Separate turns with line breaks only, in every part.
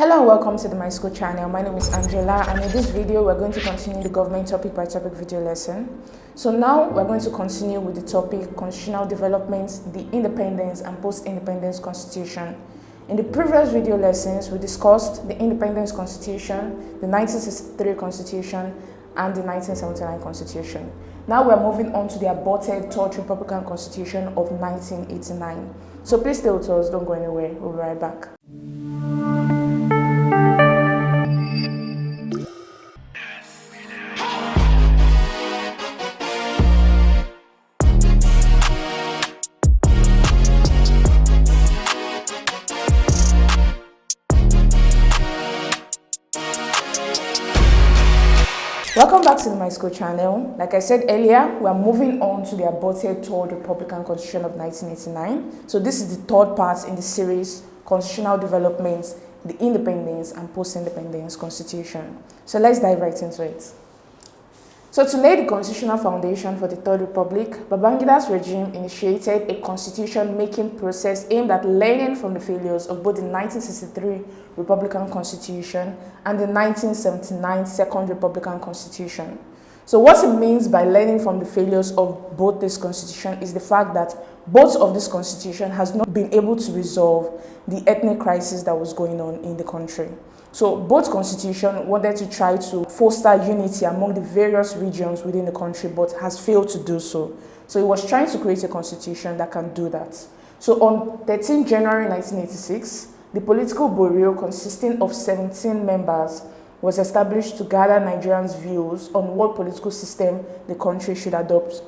Hello and welcome to the My School channel. My name is Angela, and in this video we're going to continue the government topic by topic video lesson. So now we're going to continue with the topic constitutional developments, the independence and post-independence constitution. In the previous video lessons we discussed the independence constitution, the 1963 constitution and the 1979 constitution. Now we're moving on to the aborted third Republican constitution of 1989. So please stay with us, don't go anywhere, we'll be right back. Welcome back to the My School channel. Like I said earlier, we are moving on to the aborted third Republican Constitution of 1989. So this is the third part in the series, Constitutional Developments, the Independence and Post-Independence Constitution. So let's dive right into it. So to lay the constitutional foundation for the Third Republic, Babangida's regime initiated a constitution-making process aimed at learning from the failures of both the 1963 Republican Constitution and the 1979 Second Republican Constitution. So what it means by learning from the failures of both this constitution is the fact that both of this constitution has not been able to resolve the ethnic crisis that was going on in the country. So both constitutions wanted to try to foster unity among the various regions within the country, but has failed to do so. So it was trying to create a constitution that can do that. So on 13 January 1986, the political bureau consisting of 17 members was established to gather Nigerians' views on what political system the country should adopt.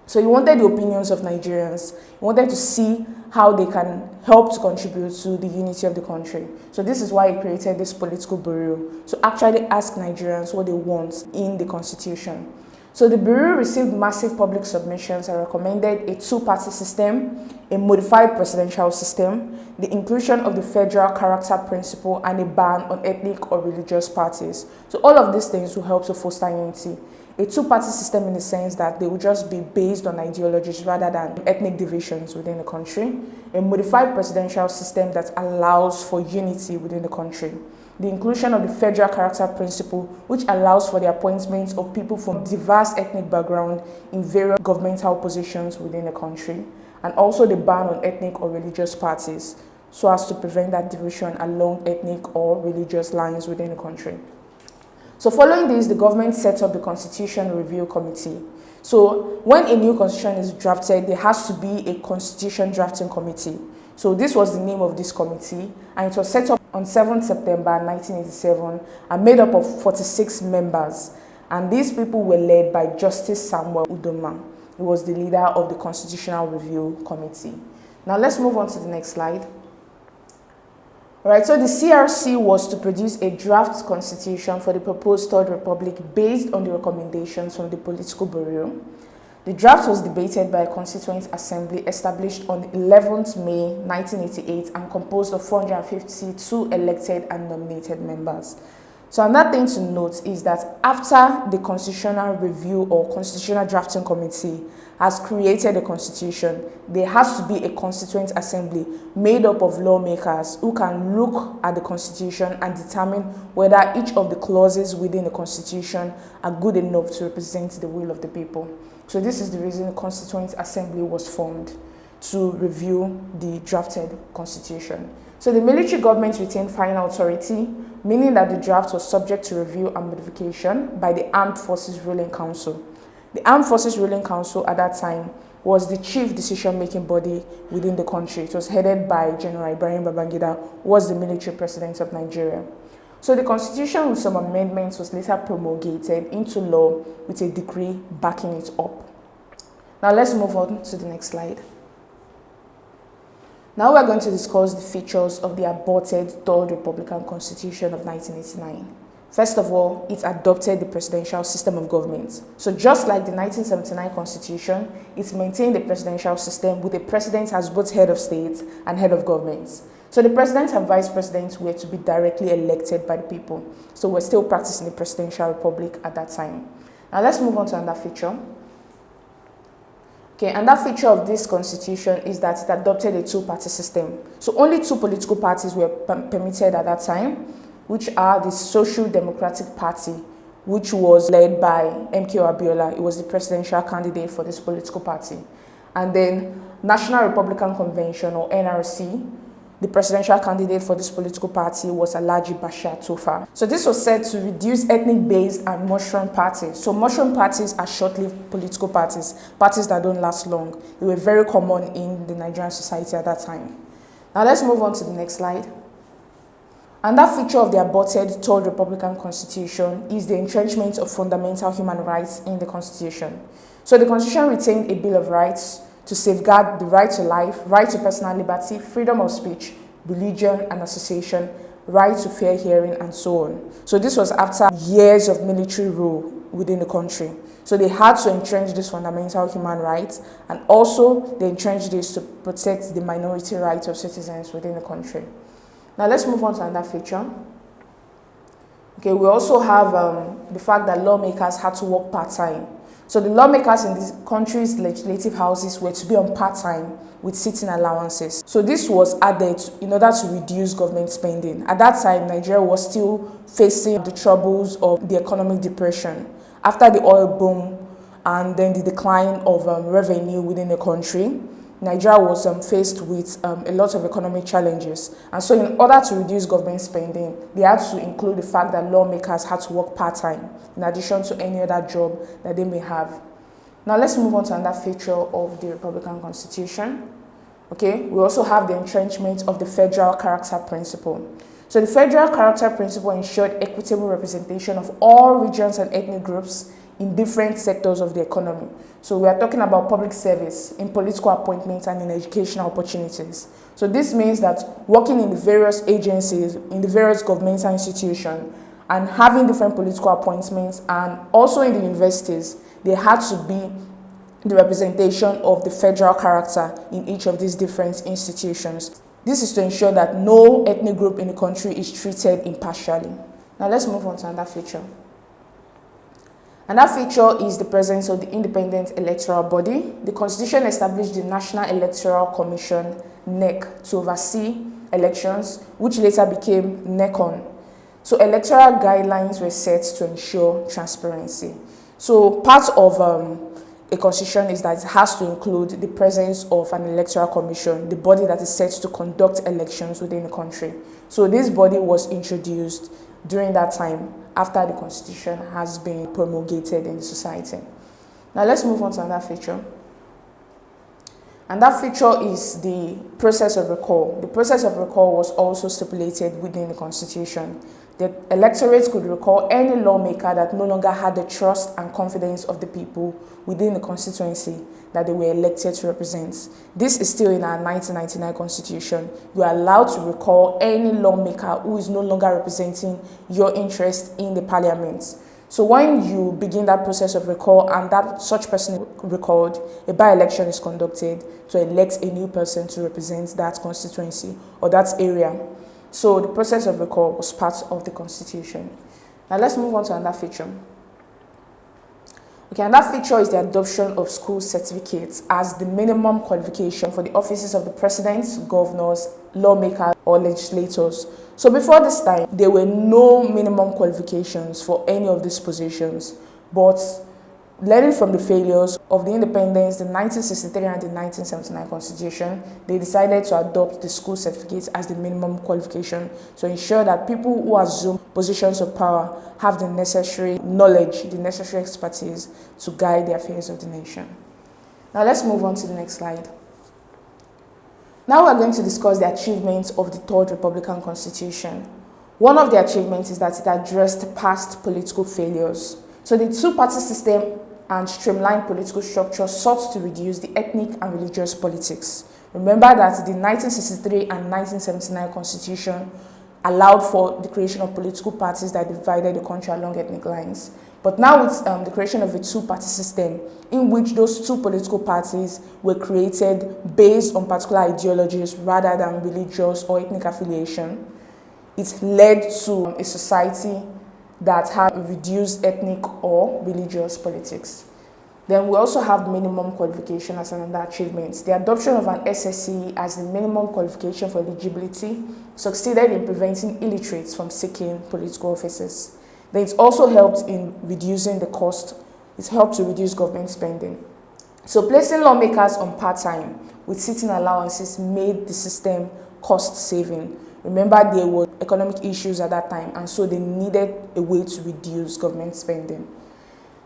So he wanted the opinions of Nigerians. He wanted to see how they can help to contribute to the unity of the country. So this is why he created this political bureau, to actually ask Nigerians what they want in the constitution. So the bureau received massive public submissions and recommended a two-party system, a modified presidential system, the inclusion of the federal character principle, and a ban on ethnic or religious parties. So all of these things will help to foster unity. A two-party system in the sense that they will just be based on ideologies rather than ethnic divisions within the country. A modified presidential system that allows for unity within the country. The inclusion of the federal character principle, which allows for the appointment of people from diverse ethnic background in various governmental positions within the country. And also the ban on ethnic or religious parties, so as to prevent that division along ethnic or religious lines within the country. So following this, the government set up the Constitution Review Committee. So when a new constitution is drafted, there has to be a Constitution Drafting Committee. So this was the name of this committee, and it was set up on 7 September 1987 and made up of 46 members. And these people were led by Justice Samuel Udoma. He was the leader of the Constitutional Review Committee. Now let's move on to the next slide. Alright, so the CRC was to produce a draft constitution for the proposed Third Republic based on the recommendations from the political bureau. The draft was debated by a constituent assembly established on 11th May 1988 and composed of 452 elected and nominated members. So another thing to note is that after the Constitutional Review or Constitutional Drafting Committee has created a constitution, there has to be a constituent assembly made up of lawmakers who can look at the constitution and determine whether each of the clauses within the constitution are good enough to represent the will of the people. So this is the reason the constituent assembly was formed, to review the drafted constitution. So the military government retained final authority, meaning that the draft was subject to review and modification by the Armed Forces Ruling Council. The Armed Forces Ruling Council at that time was the chief decision-making body within the country. It was headed by General Ibrahim Babangida, who was the military president of Nigeria. So the constitution with some amendments was later promulgated into law with a decree backing it up. Now let's move on to the next slide. Now we're going to discuss the features of the aborted Third Republican Constitution of 1989. First of all, it adopted the presidential system of government. So just like the 1979 Constitution, it maintained the presidential system with the president as both head of state and head of government. So the president and vice president were to be directly elected by the people. So we're still practicing the presidential republic at that time. Now let's move on to another feature. Okay, and that feature of this constitution is that it adopted a two-party system. So only two political parties were permitted at that time, which are the Social Democratic Party, which was led by M.K. Abiola. It was the presidential candidate for this political party. And then National Republican Convention, or NRC, the presidential candidate for this political party was Alhaji Bashir Tofa. So this was said to reduce ethnic-based and mushroom parties. So mushroom parties are short-lived political parties, parties that don't last long. They were very common in the Nigerian society at that time. Now let's move on to the next slide. And that feature of the aborted Third Republican Constitution is the entrenchment of fundamental human rights in the Constitution. So the Constitution retained a Bill of Rights to safeguard the right to life, right to personal liberty, freedom of speech, religion and association, right to fair hearing, and so on. So this was after years of military rule within the country. So they had to entrench these fundamental human rights, and also they entrenched this to protect the minority rights of citizens within the country. Now let's move on to another feature. Okay, we also have the fact that lawmakers had to work part-time. So the lawmakers in this country's legislative houses were to be on part-time with sitting allowances. So this was added in order to reduce government spending. At that time, Nigeria was still facing the troubles of the economic depression. After the oil boom and then the decline of revenue within the country, Nigeria was faced with a lot of economic challenges. And so in order to reduce government spending, they had to include the fact that lawmakers had to work part-time in addition to any other job that they may have. Now let's move on to another feature of the Republican Constitution. Okay, we also have the entrenchment of the federal character principle. So the federal character principle ensured equitable representation of all regions and ethnic groups in different sectors of the economy. So we are talking about public service, in political appointments, and in educational opportunities. So this means that working in the various agencies, in the various governmental institutions, and having different political appointments, and also in the universities, there had to be the representation of the federal character in each of these different institutions. This is to ensure that no ethnic group in the country is treated impartially. Now let's move on to another feature. And that feature is the presence of the independent electoral body. The Constitution established the National Electoral Commission, NEC, to oversee elections, which later became NECON. So electoral guidelines were set to ensure transparency. So part of a constitution is that it has to include the presence of an electoral commission, the body that is set to conduct elections within the country. So this body was introduced during that time after the constitution has been promulgated in the society. Now let's move on to another feature. And that feature is the process of recall. The process of recall was also stipulated within the Constitution. The electorate could recall any lawmaker that no longer had the trust and confidence of the people within the constituency that they were elected to represent. This is still in our 1999 Constitution. You are allowed to recall any lawmaker who is no longer representing your interest in the parliament. So when you begin that process of recall and that such person recalled, a by-election is conducted to elect a new person to represent that constituency or that area. So the process of recall was part of the Constitution. Now let's move on to another feature. Okay, and that feature is the adoption of school certificates as the minimum qualification for the offices of the president, governors, lawmakers, or legislators. So before this time, there were no minimum qualifications for any of these positions, but learning from the failures of the independence, the 1963 and the 1979 Constitution, they decided to adopt the school certificate as the minimum qualification to ensure that people who assume positions of power have the necessary knowledge, the necessary expertise to guide the affairs of the nation. Now let's move on to the next slide. Now we're going to discuss the achievements of the Third Republican Constitution. One of the achievements is that it addressed past political failures. So the two-party system and streamlined political structure sought to reduce the ethnic and religious politics. Remember that the 1963 and 1979 Constitution allowed for the creation of political parties that divided the country along ethnic lines. But now it's the creation of a two-party system in which those two political parties were created based on particular ideologies rather than religious or ethnic affiliation. It led to a society that had reduced ethnic or religious politics. Then we also have minimum qualification as another achievement. The adoption of an SSCE as the minimum qualification for eligibility succeeded in preventing illiterates from seeking political offices. Then it also helped in reducing the cost. It helped to reduce government spending. So placing lawmakers on part-time with sitting allowances made the system cost-saving. Remember, there were economic issues at that time, and so they needed a way to reduce government spending.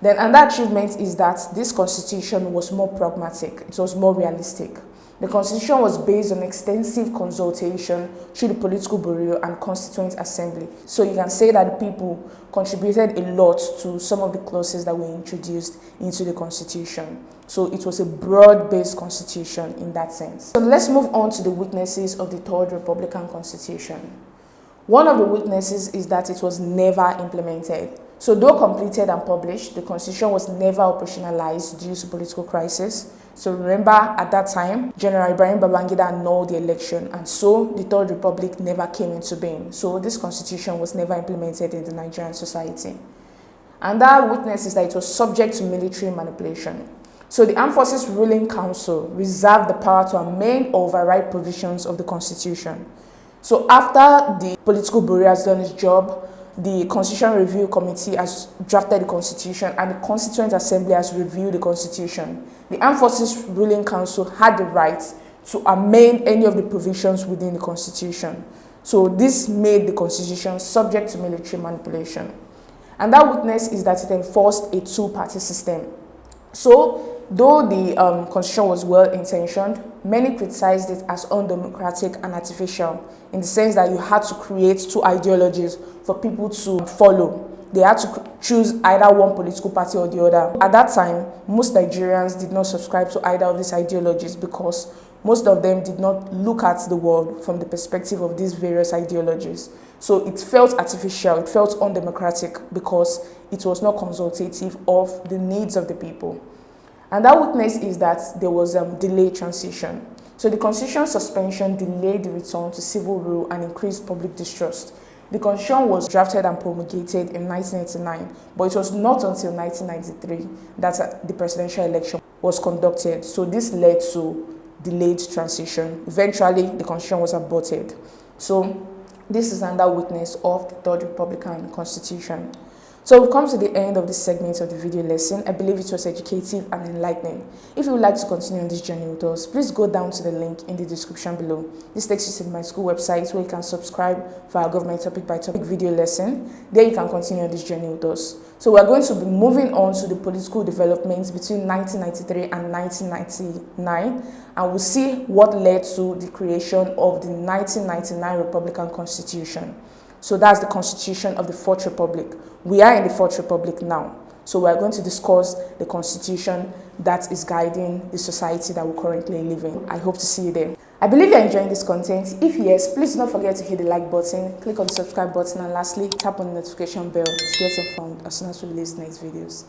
Then another achievement is that this constitution was more pragmatic, it was more realistic. The constitution was based on extensive consultation through the political bureau and constituent assembly. So you can say that the people contributed a lot to some of the clauses that were introduced into the constitution. So it was a broad-based constitution in that sense. So let's move on to the weaknesses of the Third Republican Constitution. One of the weaknesses is that it was never implemented. So though completed and published, the constitution was never operationalized due to political crisis. So remember, at that time, General Ibrahim Babangida annulled the election, and so the Third Republic never came into being. So this constitution was never implemented in the Nigerian society. And that weakness is that it was subject to military manipulation. So the Armed Forces Ruling Council reserved the power to amend or override provisions of the constitution. So after the political bureau has done its job, the Constitution Review Committee has drafted the Constitution and the Constituent Assembly has reviewed the Constitution. The Armed Forces Ruling Council had the right to amend any of the provisions within the Constitution. So this made the Constitution subject to military manipulation. And that weakness is that it enforced a two-party system. So though the Constitution was well-intentioned, many criticized it as undemocratic and artificial, in the sense that you had to create two ideologies for people to follow. They had to choose either one political party or the other. At that time, most Nigerians did not subscribe to either of these ideologies because most of them did not look at the world from the perspective of these various ideologies. So it felt artificial, it felt undemocratic because it was not consultative of the needs of the people. And that weakness is that there was delayed transition. So the constitution suspension delayed the return to civil rule and increased public distrust. The constitution was drafted and promulgated in 1999, but it was not until 1993 that the presidential election was conducted. So this led to delayed transition. Eventually, the constitution was aborted. So this is another weakness of the Third Republican Constitution. So we've come to the end of this segment of the video lesson. I believe it was educative and enlightening. If you would like to continue on this journey with us, please go down to the link in the description below. This takes you to my school website where you can subscribe for our government topic by topic video lesson. There you can continue on this journey with us. So we're going to be moving on to the political developments between 1993 and 1999, and we'll see what led to the creation of the 1999 Republican Constitution. So that's the constitution of the Fourth Republic. We are in the Fourth Republic now. So we're going to discuss the constitution that is guiding the society that we currently live in. I hope to see you there. I believe you're enjoying this content. If yes, please do not forget to hit the like button, click on the subscribe button, and lastly, tap on the notification bell to get informed as soon as we release next videos.